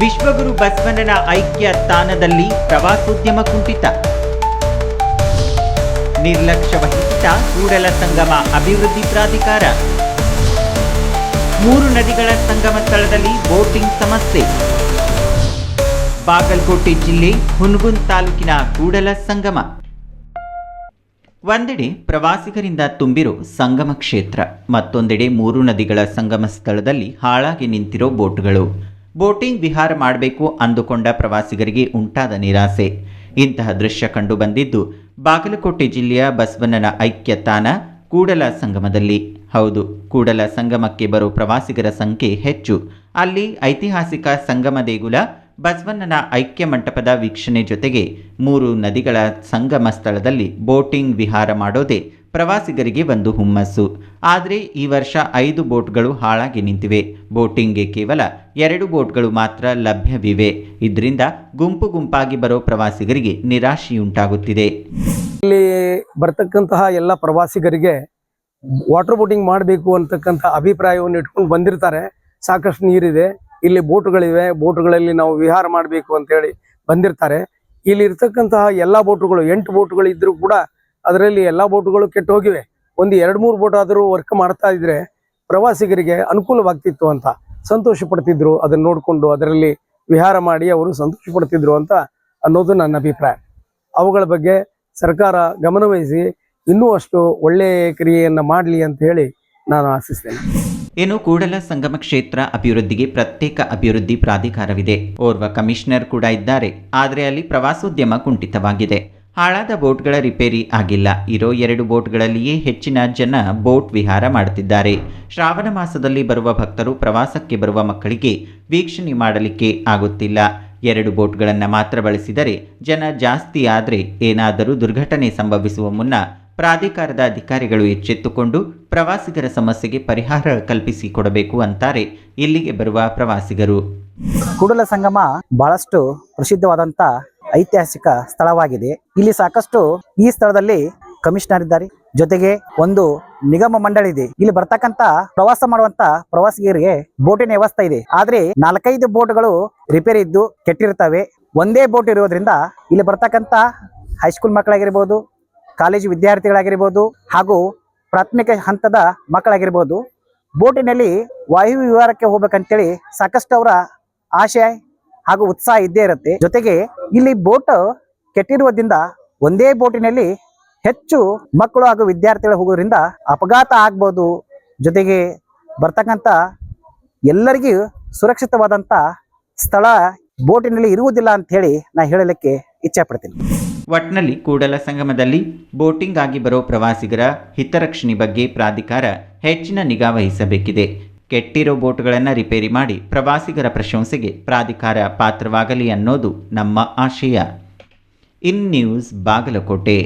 ವಿಶ್ವಗುರು ಬಸವಣ್ಣನ ಐಕ್ಯ ತಾಣದಲ್ಲಿ ಪ್ರವಾಸೋದ್ಯಮ ಕುಂಠಿತ. ನಿರ್ಲಕ್ಷ್ಯ ವಹಿಸಿದ ಕೂಡಲ ಸಂಗಮ ಅಭಿವೃದ್ಧಿ ಪ್ರಾಧಿಕಾರ. 3 ನದಿಗಳ ಸಂಗಮ ಸ್ಥಳದಲ್ಲಿ ಬೋಟಿಂಗ್ ಸಮಸ್ಯೆ. ಬಾಗಲಕೋಟೆ ಜಿಲ್ಲೆ ಹುನಗುಂದ ತಾಲೂಕಿನ ಕೂಡಲ ಸಂಗಮ. ಒಂದೆಡೆ ಪ್ರವಾಸಿಗರಿಂದ ತುಂಬಿರೋ ಸಂಗಮ ಕ್ಷೇತ್ರ, ಮತ್ತೊಂದೆಡೆ 3 ನದಿಗಳ ಸಂಗಮ ಸ್ಥಳದಲ್ಲಿ ಹಾಳಾಗಿ ನಿಂತಿರೋ ಬೋಟ್ಗಳು. ಬೋಟಿಂಗ್ ವಿಹಾರ ಮಾಡಬೇಕು ಅಂದುಕೊಂಡ ಪ್ರವಾಸಿಗರಿಗೆ ಉಂಟಾದ ನಿರಾಸೆ. ಇಂತಹ ದೃಶ್ಯ ಕಂಡು ಬಂದಿದ್ದು ಬಾಗಲಕೋಟೆ ಜಿಲ್ಲೆಯ ಬಸವಣ್ಣನ ಐಕ್ಯ ತಾಣ ಕೂಡಲ ಸಂಗಮದಲ್ಲಿ. ಹೌದು, ಕೂಡಲ ಸಂಗಮಕ್ಕೆ ಬರೋ ಪ್ರವಾಸಿಗರ ಸಂಖ್ಯೆ ಹೆಚ್ಚು. ಅಲ್ಲಿ ಐತಿಹಾಸಿಕ ಸಂಗಮ ದೇಗುಲ, ಬಸವಣ್ಣನ ಐಕ್ಯ ಮಂಟಪದ ವೀಕ್ಷಣೆ ಜೊತೆಗೆ 3 ನದಿಗಳ ಸಂಗಮ ಸ್ಥಳದಲ್ಲಿ ಬೋಟಿಂಗ್ ವಿಹಾರ ಮಾಡೋದೇ ಪ್ರವಾಸಿಗರಿಗೆ ಒಂದು ಹುಮ್ಮಸ್ಸು. ಆದರೆ ಈ ವರ್ಷ 5 ಬೋಟ್ಗಳು ಹಾಳಾಗಿ ನಿಂತಿವೆ. ಬೋಟಿಂಗ್ಗೆ ಕೇವಲ 2 ಬೋಟ್ಗಳು ಮಾತ್ರ ಲಭ್ಯವಿವೆ. ಇದರಿಂದ ಗುಂಪಾಗಿ ಬರೋ ಪ್ರವಾಸಿಗರಿಗೆ ನಿರಾಶೆಯುಂಟಾಗುತ್ತಿದೆ. ಇಲ್ಲಿ ಬರ್ತಕ್ಕಂತಹ ಎಲ್ಲ ಪ್ರವಾಸಿಗರಿಗೆ ವಾಟರ್ ಬೋಟಿಂಗ್ ಮಾಡಬೇಕು ಅಂತಕ್ಕಂಥ ಅಭಿಪ್ರಾಯವನ್ನು ಇಟ್ಕೊಂಡು ಬಂದಿರ್ತಾರೆ. ಸಾಕಷ್ಟು ನೀರಿದೆ, ಇಲ್ಲಿ ಬೋಟುಗಳಿವೆ, ಬೋಟುಗಳಲ್ಲಿ ನಾವು ವಿಹಾರ ಮಾಡಬೇಕು ಅಂತೇಳಿ ಬಂದಿರ್ತಾರೆ. ಇಲ್ಲಿ ಇರ್ತಕ್ಕಂತಹ ಎಲ್ಲ ಬೋಟುಗಳು 8 ಬೋಟುಗಳು ಇದ್ರೂ ಕೂಡ ಅದರಲ್ಲಿ ಎಲ್ಲ ಬೋಟುಗಳು ಕೆಟ್ಟು ಹೋಗಿವೆ. ಒಂದು 2-3 ಬೋಟ್ ಆದರೂ ವರ್ಕ್ ಮಾಡ್ತಾ ಇದ್ರೆ ಪ್ರವಾಸಿಗರಿಗೆ ಅನುಕೂಲವಾಗ್ತಿತ್ತು ಅಂತ ಸಂತೋಷ ಪಡ್ತಿದ್ರು. ಅದನ್ನು ನೋಡಿಕೊಂಡು ಅದರಲ್ಲಿ ವಿಹಾರ ಮಾಡಿ ಅವರು ಸಂತೋಷ ಪಡ್ತಿದ್ರು ಅಂತ ಅನ್ನೋದು ನನ್ನ ಅಭಿಪ್ರಾಯ. ಅವುಗಳ ಬಗ್ಗೆ ಸರ್ಕಾರ ಗಮನವಹಿಸಿ ಇನ್ನೂ ಅಷ್ಟು ಒಳ್ಳೆಯ ಕ್ರಿಯೆಯನ್ನು ಮಾಡಲಿ ಅಂತ ಹೇಳಿ ನಾನು ಆಶಿಸ್ತೇನೆ. ಇನ್ನು ಕೂಡಲ ಸಂಗಮ ಕ್ಷೇತ್ರ ಅಭಿವೃದ್ಧಿಗೆ ಪ್ರತ್ಯೇಕ ಅಭಿವೃದ್ಧಿ ಪ್ರಾಧಿಕಾರವಿದೆ. ಓರ್ವ ಕಮಿಷನರ್ ಕೂಡ ಇದ್ದಾರೆ. ಆದರೆ ಅಲ್ಲಿ ಪ್ರವಾಸೋದ್ಯಮ ಕುಂಠಿತವಾಗಿದೆ. ಹಾಳಾದ ಬೋಟ್ಗಳ ರಿಪೇರಿ ಆಗಿಲ್ಲ. ಇರೋ 2 ಬೋಟ್ಗಳಲ್ಲಿಯೇ ಹೆಚ್ಚಿನ ಜನ ಬೋಟ್ ವಿಹಾರ ಮಾಡುತ್ತಿದ್ದಾರೆ. ಶ್ರಾವಣ ಮಾಸದಲ್ಲಿ ಬರುವ ಭಕ್ತರು ಪ್ರವಾಸಕ್ಕೆ ಬರುವ ಮಕ್ಕಳಿಗೆ ವೀಕ್ಷಣೆ ಮಾಡಲಿಕ್ಕೆ ಆಗುತ್ತಿಲ್ಲ. 2 ಬೋಟ್ಗಳನ್ನು ಮಾತ್ರ ಬಳಸಿದರೆ ಜನ ಜಾಸ್ತಿ ಆದರೆ ಏನಾದರೂ ದುರ್ಘಟನೆ ಸಂಭವಿಸುವ ಮುನ್ನ ಪ್ರಾಧಿಕಾರದ ಅಧಿಕಾರಿಗಳು ಎಚ್ಚೆತ್ತುಕೊಂಡು ಪ್ರವಾಸಿಗರ ಸಮಸ್ಯೆಗೆ ಪರಿಹಾರ ಕಲ್ಪಿಸಿಕೊಡಬೇಕು ಅಂತಾರೆ ಇಲ್ಲಿಗೆ ಬರುವ ಪ್ರವಾಸಿಗರು. ಕೂಡಲ ಸಂಗಮ ಬಹಳಷ್ಟು ಪ್ರಸಿದ್ಧವಾದಂಥ ಐತಿಹಾಸಿಕ ಸ್ಥಳವಾಗಿದೆ. ಇಲ್ಲಿ ಸಾಕಷ್ಟು ಈ ಸ್ಥಳದಲ್ಲಿ ಕಮಿಷನರ್ ಇದ್ದಾರೆ, ಜೊತೆಗೆ ಒಂದು ನಿಗಮ ಮಂಡಳಿ ಇದೆ. ಇಲ್ಲಿ ಬರ್ತಕ್ಕಂತ ಪ್ರವಾಸ ಮಾಡುವಂತ ಪ್ರವಾಸಿಗರಿಗೆ ಬೋಟಿನ ವ್ಯವಸ್ಥೆ ಇದೆ. ಆದ್ರೆ 4-5 ಬೋಟ್ಗಳು ರಿಪೇರಿ ಇದ್ದು ಕೆಟ್ಟಿರ್ತವೆ. ಒಂದೇ ಬೋಟ್ ಇರೋದ್ರಿಂದ ಇಲ್ಲಿ ಬರ್ತಕ್ಕಂತ ಹೈಸ್ಕೂಲ್ ಮಕ್ಕಳಾಗಿರ್ಬೋದು, ಕಾಲೇಜು ವಿದ್ಯಾರ್ಥಿಗಳಾಗಿರ್ಬೋದು ಹಾಗೂ ಪ್ರಾಥಮಿಕ ಹಂತದ ಮಕ್ಕಳಾಗಿರ್ಬೋದು ಬೋಟಿನಲ್ಲಿ ವಾಯು ವಿಹಾರಕ್ಕೆ ಹೋಗ್ಬೇಕಂತೇಳಿ ಸಾಕಷ್ಟು ಅವರ ಆಶೆ ಹಾಗೂ ಉತ್ಸಾಹ ಇದ್ದೇ ಇರುತ್ತೆ. ಜೊತೆಗೆ ಇಲ್ಲಿ ಬೋಟ್ ಕೆಟ್ಟಿರುವುದರಿಂದ ಒಂದೇ ಬೋಟಿನಲ್ಲಿ ಹೆಚ್ಚು ಮಕ್ಕಳು ಹಾಗೂ ವಿದ್ಯಾರ್ಥಿಗಳು ಹೋಗೋದ್ರಿಂದ ಅಪಘಾತ ಆಗ್ಬೋದು. ಜೊತೆಗೆ ಬರ್ತಕ್ಕಂಥ ಎಲ್ಲರಿಗೂ ಸುರಕ್ಷಿತವಾದಂಥ ಸ್ಥಳ ಬೋಟಿನಲ್ಲಿ ಇರುವುದಿಲ್ಲ ಅಂತ ಹೇಳಿ ನಾ ಹೇಳಲಿಕ್ಕೆ ಇಚ್ಛೆ ಪಡ್ತೀನಿ. ಒಟ್ನಲ್ಲಿ ಕೂಡಲ ಸಂಗಮದಲ್ಲಿ ಬೋಟಿಂಗ್ ಆಗಿ ಬರೋ ಪ್ರವಾಸಿಗರ ಹಿತರಕ್ಷಣೆ ಬಗ್ಗೆ ಪ್ರಾಧಿಕಾರ ಹೆಚ್ಚಿನ ನಿಗಾ ವಹಿಸಬೇಕಿದೆ. ಕೆಟ್ಟಿರೋ ಬೋಟ್ಗಳನ್ನು ರಿಪೇರಿ ಮಾಡಿ ಪ್ರವಾಸಿಗರ ಪ್ರಶಂಸೆಗೆ ಪ್ರಾಧಿಕಾರ ಪಾತ್ರವಾಗಲಿ ಅನ್ನೋದು ನಮ್ಮ ಆಶಯ. In news Bagalkot.